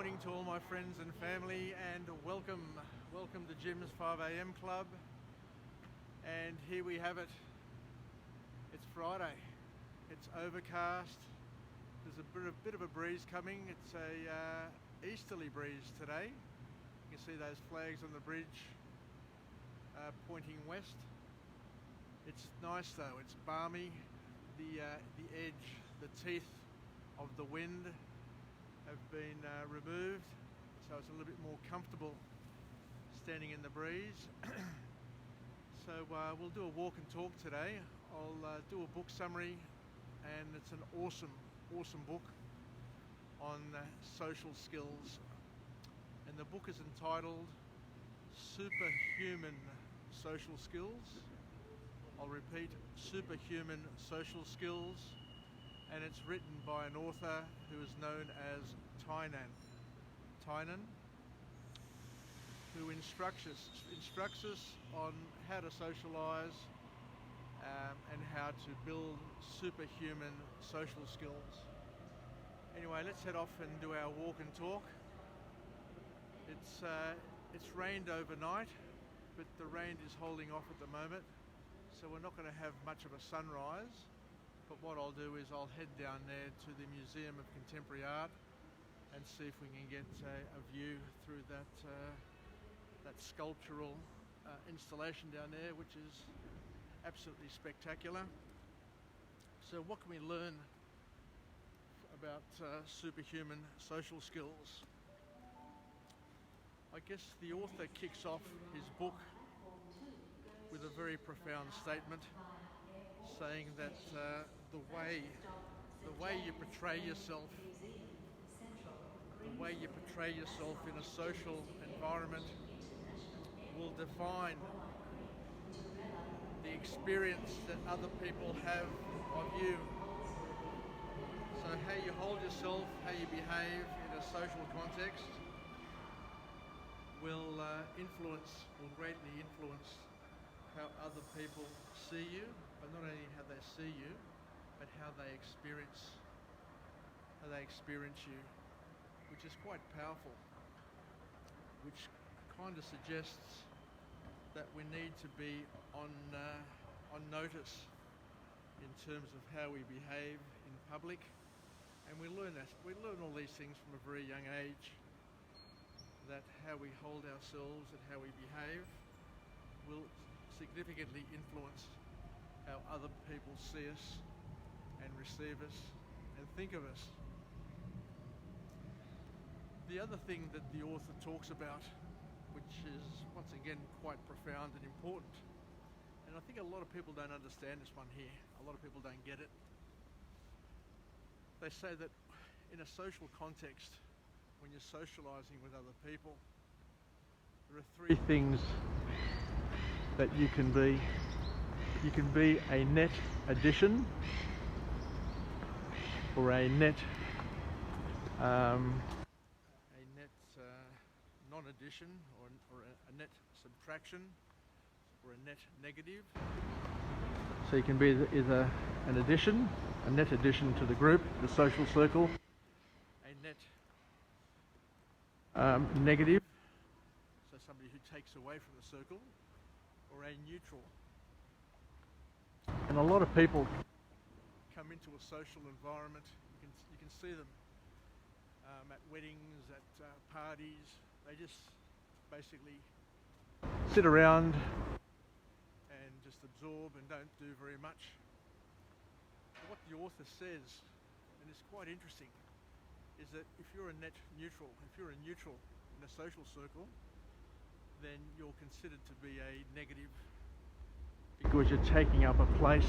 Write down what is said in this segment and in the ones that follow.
morning to all my friends and family, and welcome to Jim's 5 a.m. club. And here we have it. It's Friday. It's overcast. There's a bit of a breeze coming. It's a easterly breeze today. You can see those flags on the bridge pointing west. It's nice though. It's balmy. The edge, the teeth of the wind have been removed, so it's a little bit more comfortable standing in the breeze. So we'll do a walk and talk today. I'll do a book summary, and it's an awesome book on social skills, and the book is entitled Superhuman Social Skills. I'll repeat, Superhuman Social Skills, and it's written by an author who is known as Tynan. Tynan, who instructs us on how to socialise and how to build superhuman social skills. Anyway, let's head off and do our walk and talk. It's rained overnight, but the rain is holding off at the moment, so we're not going to have much of a sunrise. But what I'll do is I'll head down there to the Museum of Contemporary Art and see if we can get a view through that sculptural installation down there, which is absolutely spectacular. So what can we learn about superhuman social skills? I guess the author kicks off his book with a very profound statement, saying that the way you portray yourself, in a social environment will define the experience that other people have of you. So how you hold yourself, how you behave in a social context will greatly influence how other people see you, but not only how they see you, but how they experience you, which is quite powerful, which kind of suggests that we need to be on notice in terms of how we behave in public, and we learn all these things from a very young age, that how we hold ourselves and how we behave will significantly influence how other people see us and receive us and think of us. The other thing that the author talks about, which is once again quite profound and important, and I think a lot of people don't understand this one here, a lot of people don't get it. They say that in a social context, when you're socializing with other people, there are three things that you can be. You can be a net addition, or a net non-addition, or a net subtraction, or a net negative. So you can be either an addition, a net addition to the group, the social circle, a net negative, so somebody who takes away from the circle, or a neutral. And a lot of people come into a social environment, you can see them at weddings, at parties. They just basically sit around and just absorb and don't do very much. But what the author says, and it's quite interesting, is that if you're a net neutral, if you're a neutral in a social circle, then you're considered to be a negative, because you're taking up a place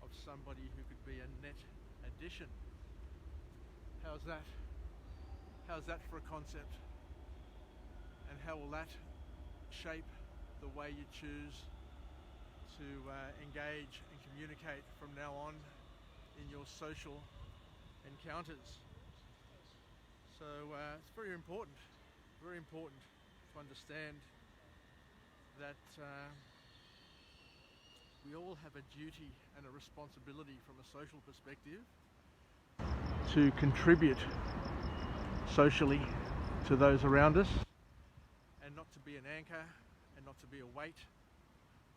of somebody who could be a net addition. How's that? How's that for a concept? And how will that shape the way you choose to engage and communicate from now on in your social encounters? So it's very important to understand that we all have a duty and a responsibility from a social perspective to contribute socially to those around us, and not to be an anchor, and not to be a weight,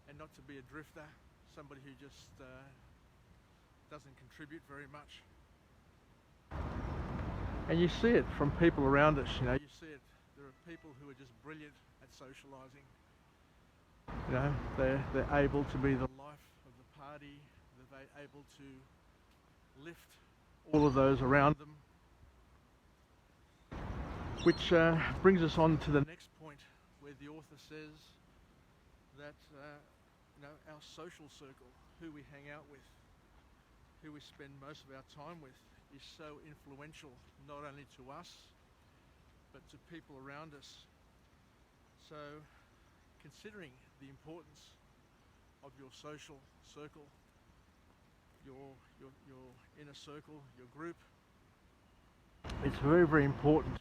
and not to be a drifter, somebody who just doesn't contribute very much. And you see it from people around us, you know, you see it, there are people who are just brilliant at socialising. You know, they're able to be the life of the party, they're able to lift all of those around them. Which brings us on to the next point, where the author says that you know, our social circle, who we hang out with, who we spend most of our time with, is so influential, not only to us, but to people around us. So, considering the importance of your social circle, your inner circle, your group, it's very, very important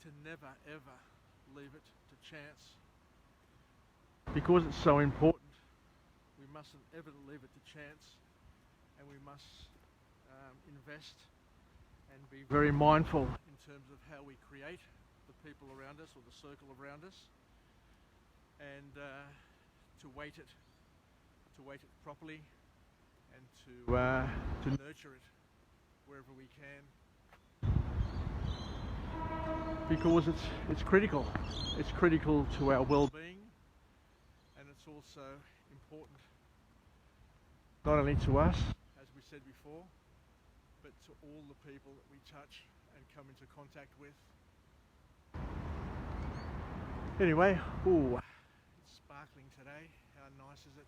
to never ever leave it to chance. Because it's so important, we mustn't ever leave it to chance, and we must invest and be very mindful in terms of how we create the people around us, or the circle around us, and to weight it properly, and to nurture it wherever we can. Because it's critical. It's critical to our well-being, and it's also important not only to us, as we said before, but to all the people that we touch and come into contact with. Anyway, ooh, it's sparkling today. How nice is it?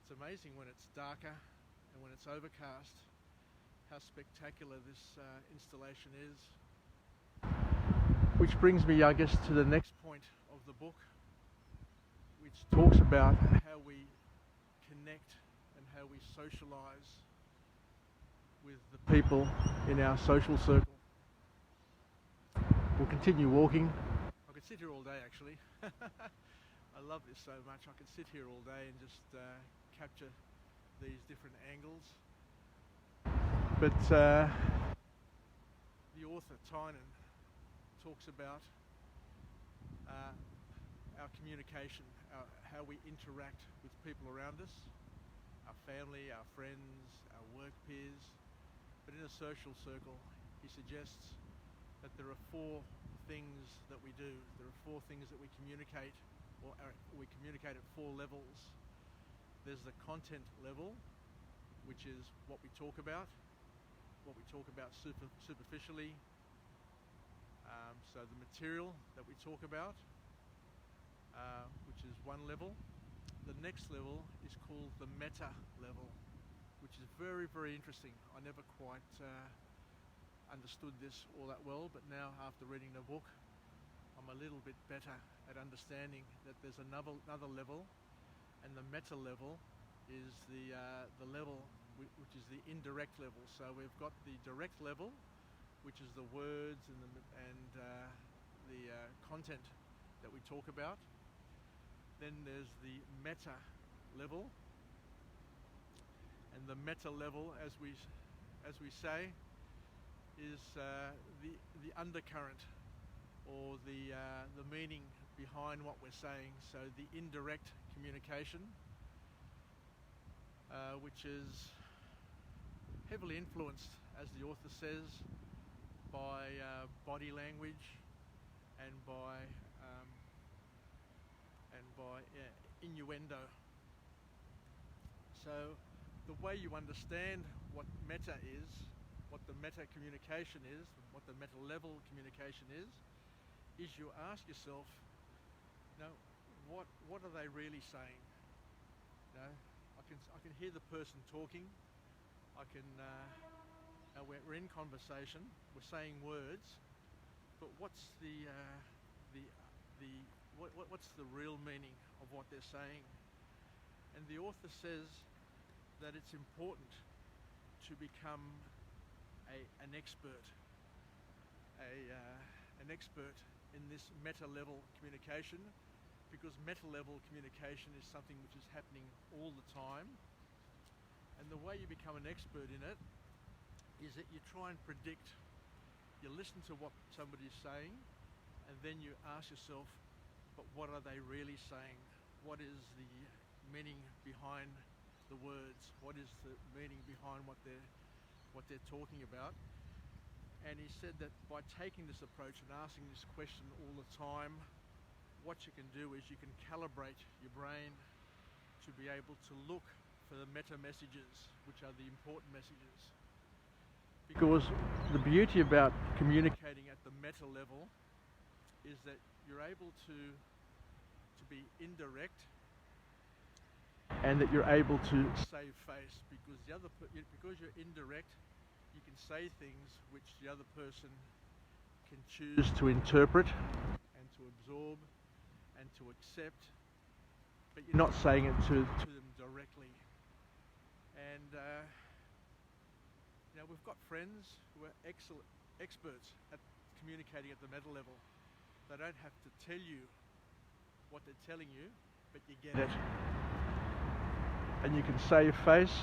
It's amazing when it's darker and when it's overcast, how spectacular this installation is. Which brings me, I guess, to the next point of the book, which talks about how we connect and how we socialise with the people in our social circle. We'll continue walking. I could sit here all day, actually. I love this so much. I could sit here all day and just capture these different angles. But the author, Tynan, talks about our communication, how we interact with people around us, our family, our friends, our work peers. But in a social circle, he suggests that there are 4 things that we do. There are 4 things that we communicate, or we communicate at 4 levels. There's the content level, which is what we talk about superficially. So the material that we talk about, which is one level. The next level is called the meta level, which is very, very interesting. I never quite understood this all that well, but now after reading the book, I'm a little bit better at understanding that there's another level, and the meta level is the level which is the indirect level. So we've got the direct level, which is the words and the content that we talk about. Then there's the meta level, and the meta level, as we say, is the undercurrent, or the meaning behind what we're saying. So the indirect communication, which is heavily influenced, as the author says, by body language and by innuendo. So the way you understand what meta is, what the meta communication is, what the meta level communication is you ask yourself, you know, what are they really saying? You know, I can hear the person talking. I can we're in conversation. We're saying words, but what's what's the real meaning of what they're saying? And the author says that it's important to become an expert in this meta-level communication, because meta-level communication is something which is happening all the time. And the way you become an expert in it is that you try and predict. You listen to what somebody's saying, and then you ask yourself, but what are they really saying? What is the meaning behind the words? What is the meaning behind what they're talking about? And he said that by taking this approach and asking this question all the time, what you can do is you can calibrate your brain to be able to look for the meta messages, which are the important messages. Because the beauty about communicating at the meta level is that you're able to be indirect, and that you're able to save face, because because you're indirect, you can say things which the other person can choose to interpret and to absorb and to accept, but you're not saying it to them directly. And we've got friends who are excellent experts at communicating at the meta level. They don't have to tell you what they're telling you, but you get it. And you can save face.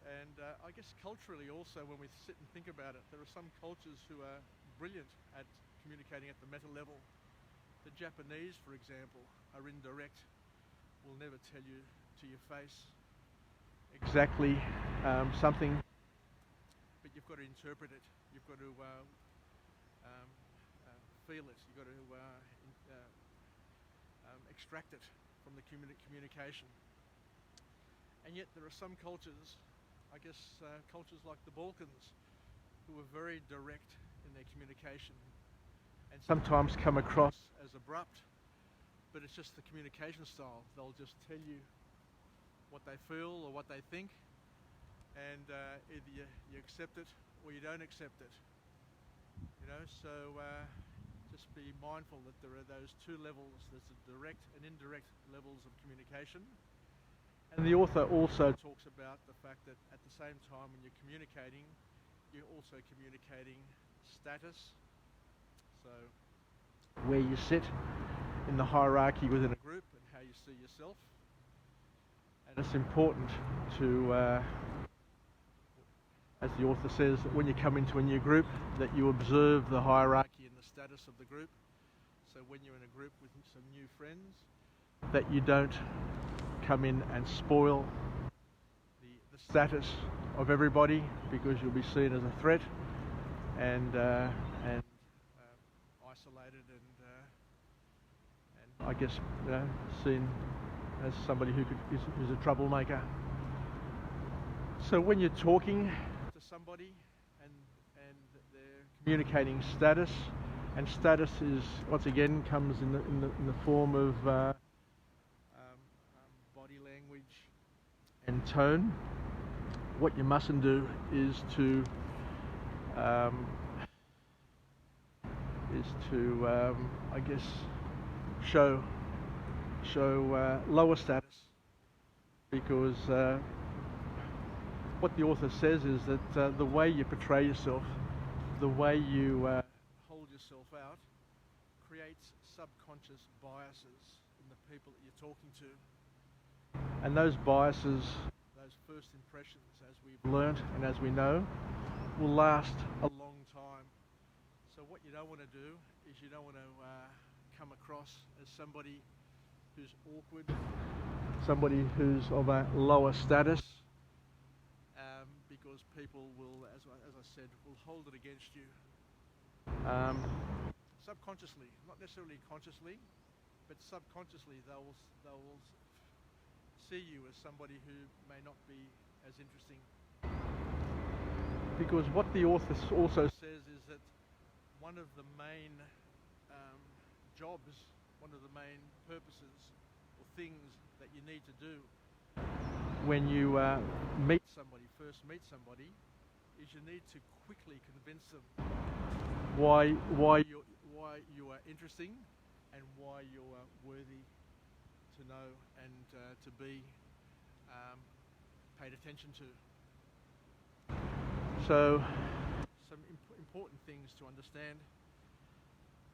And I guess culturally also, when we sit and think about it, there are some cultures who are brilliant at communicating at the meta level. The Japanese, for example, are indirect, will never tell you to your face exactly something, but you've got to interpret it. You've got to feel it. You've got to extract it from the communication. And yet there are some cultures, I guess cultures like the Balkans, who are very direct in their communication and sometimes come across as abrupt, but it's just the communication style. They'll just tell you what they feel or what they think, and either you accept it or you don't accept it. So just be mindful that there are those two levels. There's the direct and indirect levels of communication. And the author also talks about the fact that at the same time when you're communicating, you're also communicating status. So where you sit in the hierarchy within a group and how you see yourself. And it's important to, as the author says, that when you come into a new group, that you observe the hierarchy and the status of the group. So when you're in a group with some new friends, that you don't come in and spoil the status of everybody, because you'll be seen as a threat and isolated and I guess seen as somebody who's a troublemaker. So when you're talking to somebody and they're communicating status, and status is once again comes in the form of body language and tone. What you mustn't do is to I guess show lower status, because what the author says is that the way you portray yourself, the way you hold yourself out, creates subconscious biases in the people that you're talking to. And those biases, those first impressions, as we've learnt and as we know, will last a long time. So what you don't want to do is you don't want to come across as somebody who's awkward, somebody who's of a lower status, because people will, as I said, will hold it against you subconsciously, not necessarily consciously, but subconsciously they will see you as somebody who may not be as interesting. Because what the author also says is that one of the main jobs, one of the main purposes or things that you need to do when you first meet somebody, is you need to quickly convince them why you are interesting and why you are worthy to know and to be paid attention to. So some important things to understand.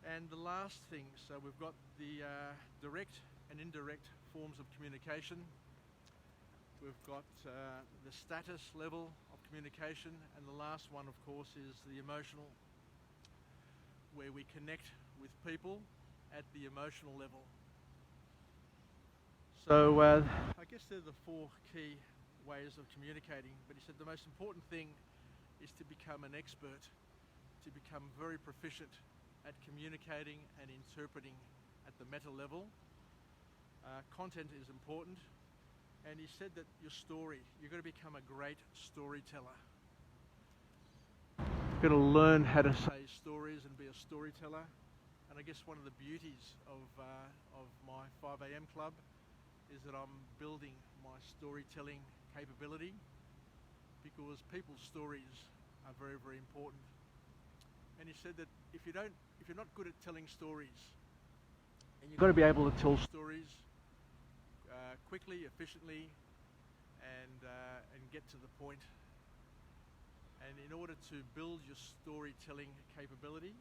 And the last thing, so we've got the direct and indirect forms of communication. We've got the status level of communication, and the last one, of course, is the emotional, where we connect with people at the emotional level. So I guess they're the four key ways of communicating, but he said the most important thing is to become an expert, to become very proficient at communicating and interpreting at the meta level. Content is important, and he said that your story, you've got to become a great storyteller. You've got to learn how to say stories and be a storyteller. And I guess one of the beauties of my 5 a.m. club is that I'm building my storytelling capability, because people's stories are very, very important. And he said that if you're not good at telling stories, and you've got to be able to tell stories quickly, efficiently, and get to the point. And in order to build your storytelling capability,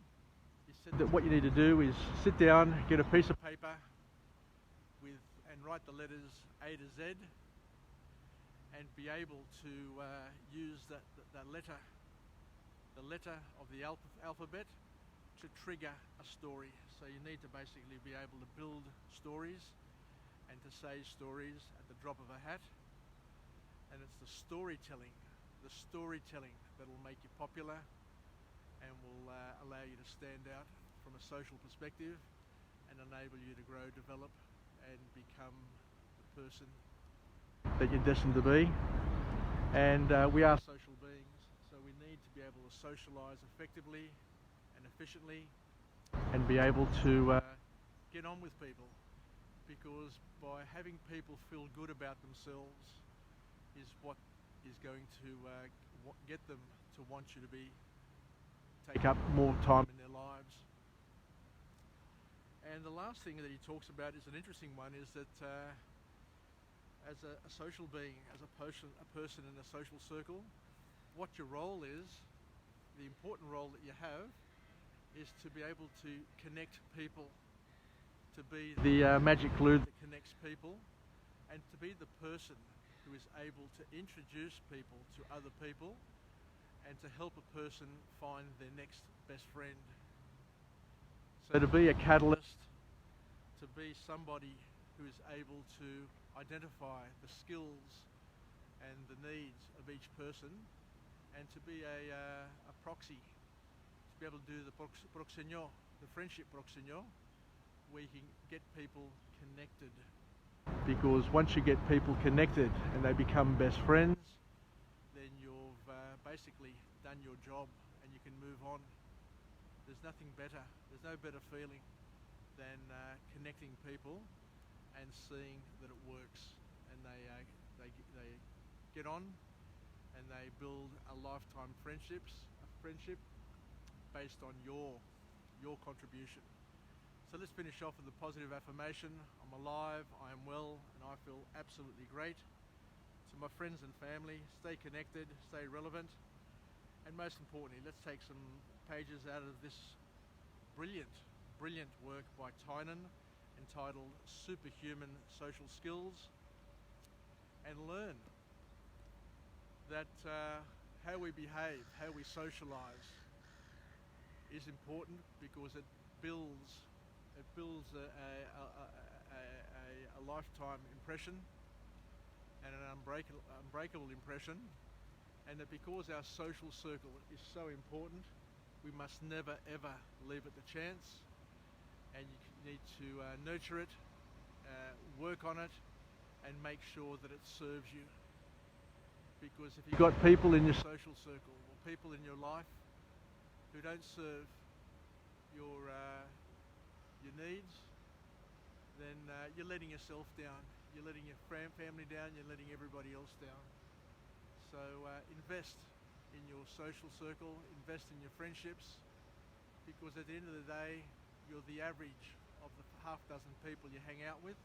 he said that what you need to do is sit down, get a piece of paper and write the letters A to Z, and be able to use the letter of the alphabet to trigger a story. So you need to basically be able to build stories and to say stories at the drop of a hat. And it's the storytelling that will make you popular and will allow you to stand out from a social perspective and enable you to grow, develop, and become the person that you're destined to be. And we are social beings, so we need to be able to socialise effectively and efficiently and be able to get on with people, because by having people feel good about themselves is what is going to get them to want you to take up more time in their lives. And the last thing that he talks about is an interesting one, is that as a social being, as a person in a social circle, what your role is, the important role that you have, is to be able to connect people, to be the magic glue that connects people, and to be the person who is able to introduce people to other people and to help a person find their next best friend. So to be a catalyst, to be somebody who is able to identify the skills and the needs of each person, and to be a proxy, to be able to do the proxenio, the friendship proxenio, where you can get people connected. Because once you get people connected and they become best friends, then you've basically done your job and you can move on. There's nothing better, there's no better feeling than connecting people and seeing that it works, and they get on and they build a lifetime friendship based on your contribution. So let's finish off with a positive affirmation. I'm alive, I am well, and I feel absolutely great. To my friends and family, stay connected, stay relevant, and most importantly, let's take some pages out of this brilliant work by Tynan entitled Superhuman Social Skills, and learn that how we behave, how we socialise is important, because it builds a lifetime impression and an unbreakable impression, and that because our social circle is so important, we must never ever leave it to chance, and you need to nurture it, work on it, and make sure that it serves you. Because if you've got people in your social circle or people in your life who don't serve your needs, then you're letting yourself down, you're letting your family down, you're letting everybody else down. So invest in your social circle, invest in your friendships, because at the end of the day, you're the average of the half dozen people you hang out with.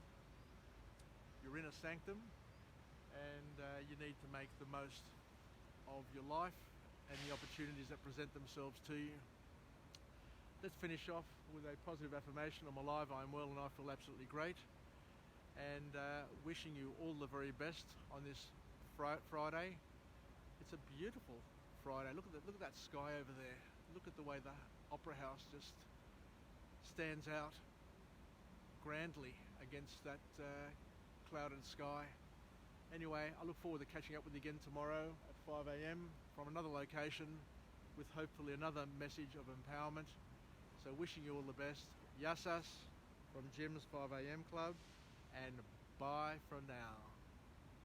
You're in a sanctum, and you need to make the most of your life and the opportunities that present themselves to you. Let's finish off with a positive affirmation. I'm alive, I'm well, and I feel absolutely great. And wishing you all the very best on this Friday. It's a beautiful Friday. Look at that sky over there. Look at the way the Opera House just stands out grandly against that clouded sky. Anyway, I look forward to catching up with you again tomorrow at 5 a.m. from another location with hopefully another message of empowerment. So wishing you all the best. Yassas from Jim's 5 a.m. Club, and bye for now.